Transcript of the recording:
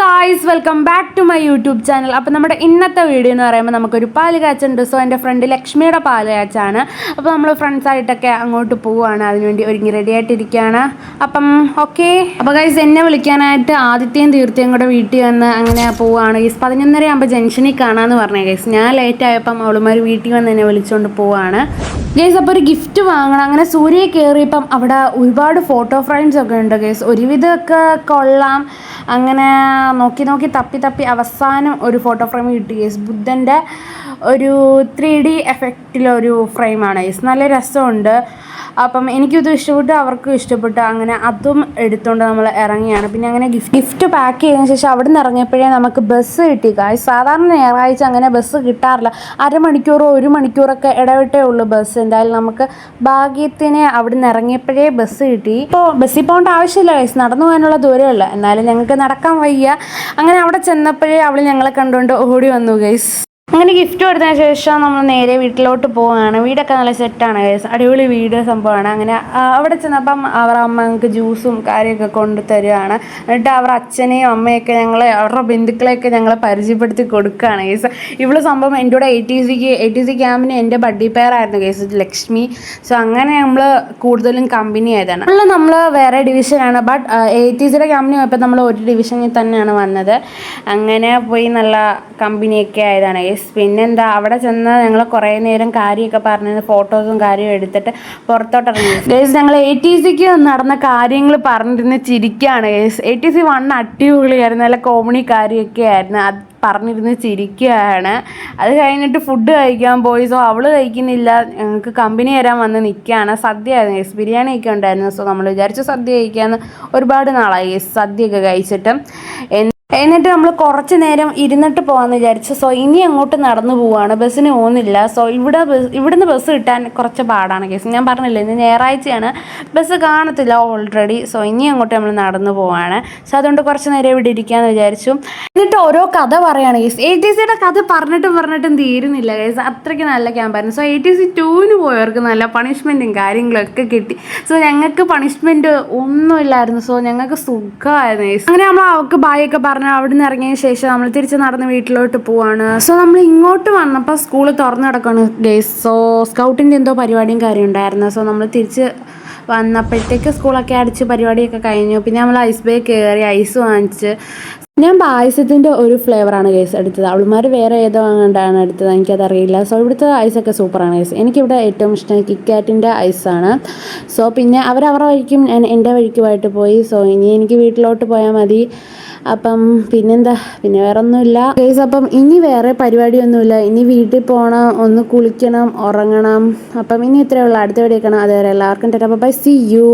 Guys, welcome back to my YouTube channel. അപ്പോൾ നമ്മുടെ ഇന്നത്തെ വീഡിയോ എന്ന് പറയുമ്പോൾ നമുക്കൊരു പാല് കാച്ചുണ്ട്. സോ എൻ്റെ ഫ്രണ്ട് ലക്ഷ്മിയുടെ പാല് കാച്ചാണ്. അപ്പോൾ നമ്മൾ ഫ്രണ്ട്സായിട്ടൊക്കെ അങ്ങോട്ട് പോവുകയാണ്, അതിനുവേണ്ടി ഒരുങ്ങി റെഡി ആയിട്ടിരിക്കുകയാണ്. അപ്പം ഓക്കെ. അപ്പോൾ ഗൈസ്, എന്നെ വിളിക്കാനായിട്ട് ആദിത്യയും തീർത്ഥയും കൂടെ വീട്ടിൽ വന്ന് അങ്ങനെ പോവുകയാണ്. ഗൈസ് 11:30 ആകുമ്പോൾ ജംഗ്ഷനിൽ കാണാമെന്ന് പറഞ്ഞേ ഗൈസ്. ഞാൻ ലേറ്റ് ആയപ്പം അവളുമാർ വീട്ടിൽ വന്ന് എന്നെ വിളിച്ചുകൊണ്ട് പോവുകയാണ്. ഗൈസ്, അപ്പോൾ ഒരു ഗിഫ്റ്റ് വാങ്ങണം. അങ്ങനെ സൂര്യയെ കയറിയപ്പം അവിടെ ഒരുപാട് ഫോട്ടോ ഫ്രെയിംസ് ഒക്കെ ഉണ്ട് ഗൈസ്. ഒരുവിധമൊക്കെ കൊള്ളാം. അങ്ങനെ നോക്കി തപ്പി അവസാനം ഒരു ഫോട്ടോ ഫ്രെയിം കിട്ടി ഗൈസ്. ബുദ്ധൻ്റെ ഒരു 3D എഫക്റ്റിലൊരു ഫ്രെയിമാണ് ഗൈസ്. നല്ല രസമുണ്ട്. അപ്പം എനിക്കിത് ഇഷ്ടപ്പെട്ടു, അവർക്കും ഇഷ്ടപ്പെട്ടു. അങ്ങനെ അതും എടുത്തുകൊണ്ട് നമ്മൾ ഇറങ്ങിയാണ്. പിന്നെ അങ്ങനെ ഗിഫ്റ്റ് പാക്ക് ചെയ്തതിന് ശേഷം അവിടെ നിന്ന് ഇറങ്ങിയപ്പോഴേ നമുക്ക് ബസ് കിട്ടി ഗൈസ്. സാധാരണ ഞായറാഴ്ച അങ്ങനെ ബസ് കിട്ടാറില്ല. അരമണിക്കൂറോ 1 മണിക്കൂറൊക്കെ ഇടവിട്ടേ ഉള്ളൂ ബസ്. എന്തായാലും നമുക്ക് ഭാഗ്യത്തിന് അവിടെ നിന്ന് ഇറങ്ങിയപ്പോഴേ ബസ് കിട്ടി. ഇപ്പോൾ ബസ്സിൽ പോകേണ്ട ആവശ്യമില്ല ഗൈസ്, നടന്നു പോകാനുള്ള ദൂരമല്ല. എന്നാലും ഞങ്ങൾക്ക് നടക്കാൻ വയ്യ. അങ്ങനെ അവിടെ ചെന്നപ്പോഴേ അവൾ ഞങ്ങളെ കണ്ടുകൊണ്ട് ഓടി വന്നു ഗൈസ്. അങ്ങനെ ഗിഫ്റ്റ് കൊടുത്തതിന് ശേഷം നമ്മൾ നേരെ വീട്ടിലോട്ട് പോവുകയാണ്. വീടൊക്കെ നല്ല സെറ്റാണ് ഗൈസ്, അടിപൊളി വീട് സംഭവമാണ്. അങ്ങനെ അവിടെ ചെന്നപ്പം അവർ അമ്മ ഞങ്ങൾക്ക് ജ്യൂസും കാര്യമൊക്കെ കൊണ്ടു തരികയാണ്. എന്നിട്ട് അവർ അച്ഛനെയും അമ്മയൊക്കെ അവരുടെ ബന്ധുക്കളെയൊക്കെ ഞങ്ങളെ പരിചയപ്പെടുത്തി കൊടുക്കുകയാണ് ഗൈസ്. ഇവള് സംഭവം എൻ്റെ കൂടെ ATC ക്യാമ്പിന് എൻ്റെ ബഡ്ഡി പെയറായിരുന്നു ഗൈസ്, ലക്ഷ്മി. സോ അങ്ങനെ നമ്മൾ കൂടുതലും കമ്പനി ആയതാണ്. നമ്മൾ വേറെ ഡിവിഷനാണ്. ബട്ട് ATCയുടെ ക്യാമ്പിന് പോയപ്പോൾ നമ്മൾ ഒരു ഡിവിഷനിൽ തന്നെയാണ് വന്നത്. അങ്ങനെ പോയി നല്ല കമ്പനിയൊക്കെ ആയതാണ് ഗൈസ്. പിന്നെന്താ, അവിടെ ചെന്ന് ഞങ്ങൾ കുറേ നേരം കാര്യമൊക്കെ പറഞ്ഞ് ഫോട്ടോസും കാര്യവും എടുത്തിട്ട് പുറത്തോട്ട് ഇറങ്ങി ഗൈസ്. ഞങ്ങൾ ATCക്ക് നടന്ന കാര്യങ്ങൾ പറഞ്ഞിരുന്ന് ചിരിക്കുകയാണ് ഗൈസ്. ATC 1 അടിപൊളിയായിരുന്നു, നല്ല കോമഡി കാര്യമൊക്കെ ആയിരുന്നു. അത് പറഞ്ഞിരുന്ന് ചിരിക്കുകയാണ്. അത് കഴിഞ്ഞിട്ട് ഫുഡ് കഴിക്കാൻ പോയി. സോ അവൾ കഴിക്കുന്നില്ല, ഞങ്ങൾക്ക് കമ്പനി തരാൻ വന്ന് നിൽക്കുകയാണ്. സദ്യയായിരുന്നു ഗൈസ്, ബിരിയാണിയൊക്കെ ഉണ്ടായിരുന്നു. സോ നമ്മൾ വിചാരിച്ചു സദ്യ കഴിക്കാമെന്ന്. ഒരുപാട് നാളായി ഗൈസ് സദ്യയൊക്കെ കഴിച്ചിട്ട്. എന്നിട്ട് നമ്മൾ കുറച്ച് നേരം ഇരുന്നിട്ട് പോകാമെന്ന് വിചാരിച്ചു. സോ ഇനി അങ്ങോട്ട് നടന്നു പോവുകയാണ്, ബസ്സിന് പോകുന്നില്ല. സോ ഇവിടുന്ന് ബസ് കിട്ടാൻ കുറച്ച് പാടാണ് കേസ്. ഞാൻ പറഞ്ഞില്ല, ഇന്ന് ഞായറാഴ്ചയാണ്, ബസ് കാണത്തില്ല ഓൾറെഡി. സോ ഇനി അങ്ങോട്ട് നമ്മൾ നടന്നു പോവുകയാണ്. സോ അതുകൊണ്ട് കുറച്ച് നേരം ഇവിടെ ഇരിക്കാമെന്ന് വിചാരിച്ചു. എന്നിട്ട് ഓരോ കഥ പറയുകയാണ് കേസ്. ATCയുടെ കഥ പറഞ്ഞിട്ടും തീരുന്നില്ല കേസ്. അത്രയ്ക്ക് നല്ല ക്യാമ്പായിരുന്നു. സോ ATC 2-ന് പോയവർക്ക് നല്ല പണിഷ്മെൻറ്റും കാര്യങ്ങളൊക്കെ കിട്ടി. സോ ഞങ്ങൾക്ക് പണിഷ്മെൻറ്റ് ഒന്നുമില്ലായിരുന്നു. സോ ഞങ്ങൾക്ക് സുഖമായിരുന്നു കേസ്. അങ്ങനെ നമ്മൾ അവർക്ക് ബായൊക്കെ പറഞ്ഞു അവിടെ നിന്ന് ഇറങ്ങിയ ശേഷം നമ്മൾ തിരിച്ച് നടന്ന് വീട്ടിലോട്ട് പോവാണ്. സോ നമ്മൾ ഇങ്ങോട്ട് വന്നപ്പോൾ സ്കൂൾ തുറന്നു കിടക്കുകയാണ് ഗൈസ്. സോ സ്കൗട്ടിൻ്റെ എന്തോ പരിപാടിയും കാര്യം ഉണ്ടായിരുന്നു. സോ നമ്മൾ തിരിച്ച് വന്നപ്പോഴത്തേക്ക് സ്കൂളൊക്കെ അടിച്ച് പരിപാടിയൊക്കെ കഴിഞ്ഞു. പിന്നെ നമ്മൾ ഐസ് ബേ കയറി ഐസ് വാങ്ങിച്ച്. ഞാൻ പായസത്തിൻ്റെ ഒരു ഫ്ലേവറാണ് ഗൈസ് എടുത്തത്. അവൾമാർ വേറെ ഏതോ അങ്ങോട്ടാണ് എടുത്തത്, എനിക്കതറിയില്ല. സോ ഇവിടുത്തെ ഐസൊക്കെ സൂപ്പറാണ് ഗൈസ്. എനിക്കിവിടെ ഏറ്റവും ഇഷ്ടം കിറ്റ്കാറ്റിൻ്റെ ഐസാണ്. സോ പിന്നെ അവരവരുടെ വഴിക്കും ഞാൻ എൻ്റെ വഴിക്കുമായിട്ട് പോയി. സോ ഇനി എനിക്ക് വീട്ടിലോട്ട് പോയാൽ മതി. അപ്പം പിന്നെന്താ, പിന്നെ വേറെ ഒന്നുമില്ല ഗൈസ്. അപ്പം ഇനി വേറെ പരിപാടിയൊന്നുമില്ല. ഇനി വീട്ടിൽ പോകണം, ഒന്ന് കുളിക്കണം, ഉറങ്ങണം. അപ്പം ഇനി ഇത്രയേ ഉള്ളൂ. അടുത്ത വീഡിയോ കാണാം. അതുവരെ എല്ലാവർക്കും ടാറ്റാ ബൈ, സീ യു.